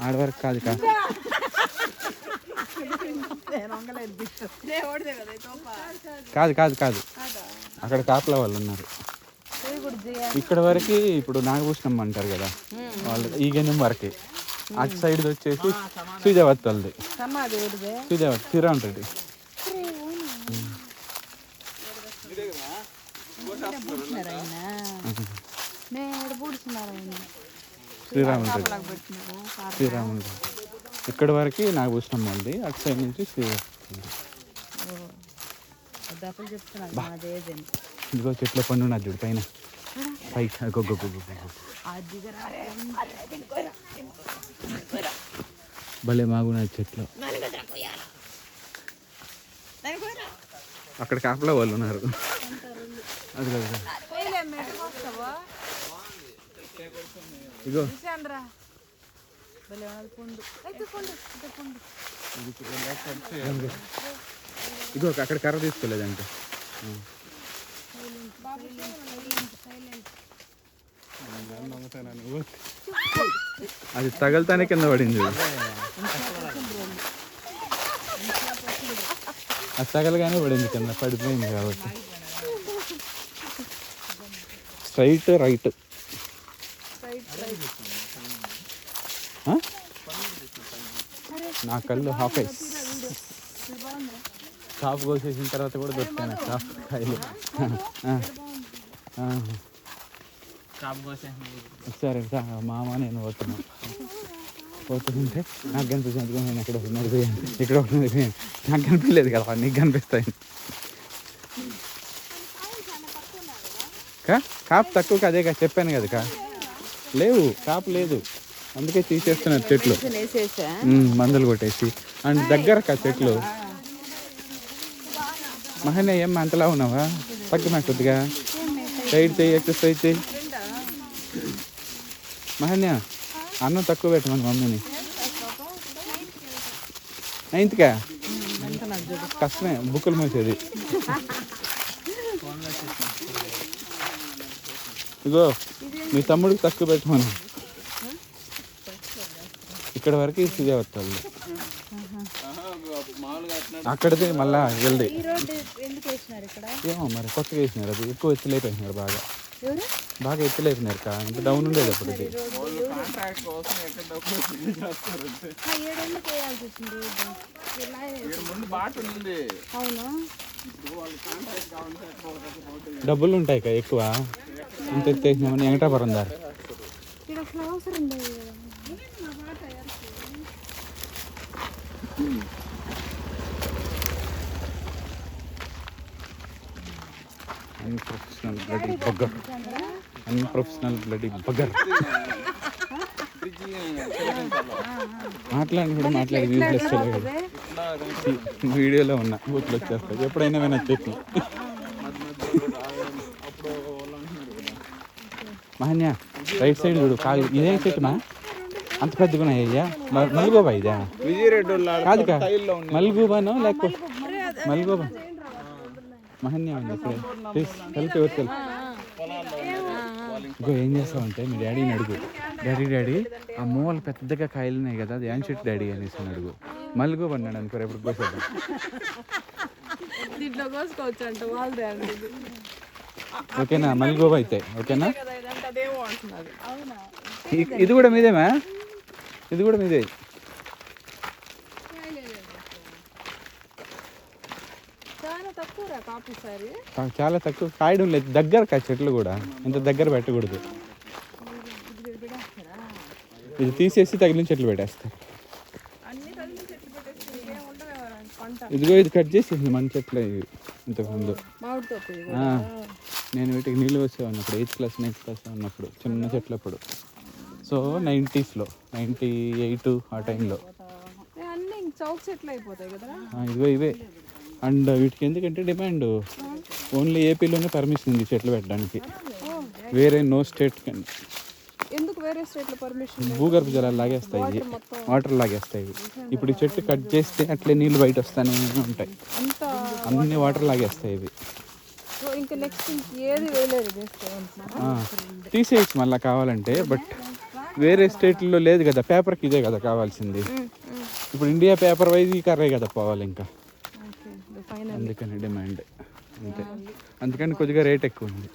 ఆడ వరకు కాదు కాదు కాదు కాదు కాదు అక్కడ కాపలా వాళ్ళు ఉన్నారు. ఇక్కడ వరకు ఇప్పుడు నాగభూషణం అంటారు కదా వాళ్ళు ఈ గణం వరకే. అటు సైడ్ వచ్చేసి శ్రీదేవత్ వాళ్ళది. శ్రీదేవత్ శ్రీరామ్ రెడ్డి శ్రీరాములు శ్రీరాములు ఇక్కడ వరకు నాగభూషణం వాళ్ళది. అటు సైడ్ నుంచి ఇదిగో చెట్ల పండు ఉన్నది చూడు పైన పైకి భలే మాగున్నది చెట్లు. అక్కడ కాపలా వాళ్ళు ఉన్నారు. అది కదా ఇగో ఇగో అక్కడ కర్ర తీసుకోలేదంటే అది తగలుతానే కింద పడింది. అది తగలగానే పడింది కింద పడిపోయింది కాబట్టి. స్ట్రైట్ రైట్ నా కళ్ళు హాఫ్ ఐస్. కాపు కోసేసిన తర్వాత కూడా దొరికాను కాపు కాయలు. సరే మామ నేను పోతుంటే నాకు కనిపించింది. నేను ఎక్కడ నడిపోయాను ఇక్కడ నడిపోయాను. నాకు కనిపించలేదు కదా, నీకు కనిపిస్తాయి. కాపు తక్కువ అదే చెప్పాను కదా లేవు కాపు లేదు, అందుకే తీసేస్తున్నారు చెట్లు మందులు కొట్టేసి. అండ్ దగ్గర చెట్లు. మహనే ఏం అంతలా ఉన్నావా? పక్కన కొద్దిగా సైడ్ చేయి, ఎక్సర్సైజ్ చేయి. మహన్య అన్నం తక్కువ పెట్టమని మమ్మీని. నైన్త్కా కష్టమే బుక్కులు మూసేది. ఇగో మీ తమ్ముడికి తక్కువ పెట్టమను. ఇక్కడ వరకు శ్రీదేవతలు అక్కడిది మళ్ళా వెళ్ళి ఏమో మరి కొత్తగా వేసినారు. అది ఎక్కువ ఎత్తులేపేసినారు, బాగా ఎత్తులేపినారు. ఇంత డౌన్ ఉండేది అప్పుడు. ఇది డబ్బులు ఉంటాయి కదా ఎక్కువ. ఇంత ఎత్తేసినామని వెంకటాపురం దారి. Unprofessional bloody బగ్గర్. Unprofessional bloody బగ్గర్. మాట్లాడి కూడా మాట్లాడి వీడియోలో ఉన్నా బూత్లు వచ్చేస్తాయి. ఎప్పుడైనా వినొచ్చు చెప్పి. మహన్య రైట్ సైడ్ చూడు కాదు. ఇదే చెట్టుమా అంత పెద్దగా ఉన్నాయ్యా? మల్గోబా ఇదా? కాదు కా మల్గోబానో లేకపోతే మల్గోబా మహన్య ఉంది ఇప్పుడే. కలిపి ఎవరు ఇంకో ఏం చేస్తామంటే మీ డాడీని అడుగు. డాడీ ఆ మూవలు పెద్దగా కాయలు ఉన్నాయి కదా, అది ఏం చెట్టు డాడీ అనేసి అడుగు. మల్గోబా అన్నాడు అనుకో, ఎప్పుడు కోసేద్దాం. ఓకేనా? మల్గోబా అయితే ఓకేనా? ఇది కూడా మీదేమా? ఇది కూడా మీదే. చాలా తక్కువ కాయడం లేదు. దగ్గర చెట్లు కూడా ఇంత దగ్గర పెట్టకూడదు. ఇది తీసేసి తగిలిన చెట్లు పెట్టేస్తారు. ఇదిగో ఇది కట్ చేసేసింది మన చెట్లు ఇవి ఇంతకుముందు. నేను వీటికి నీళ్ళు వచ్చేవాడినప్పుడు 8th క్లాస్ 9th క్లాస్ ఉన్నప్పుడు చిన్న చెట్లు అప్పుడు. సో 90sలో 98 ఆ టైంలో. ఇదిగో ఇవే. అండ్ వీటికి ఎందుకంటే డిమాండ్ ఓన్లీ ఏపీలోనే పర్మిషన్ ఉంది చెట్లు పెట్టడానికి. వేరే నో స్టేట్ భూగర్భ జలాలు లాగేస్తాయి, వాటర్ లాగేస్తాయి. ఇప్పుడు ఈ చెట్టు కట్ చేస్తే అట్లే నీళ్ళు బయట వస్తానే ఉంటాయి. అన్ని వాటర్ లాగేస్తాయి ఇవి. తీసేయచ్చు మళ్ళీ కావాలంటే. బట్ వేరే స్టేట్లో లేదు కదా, పేపర్కి ఇదే కదా కావాల్సింది. ఇప్పుడు ఇండియా పేపర్ వైజ్ ఈ కర్రే కదా పోవాలి ఇంకా, అందుకని డిమాండ్ అంతే. అందుకని కొద్దిగా రేట్ ఎక్కువ ఉంది.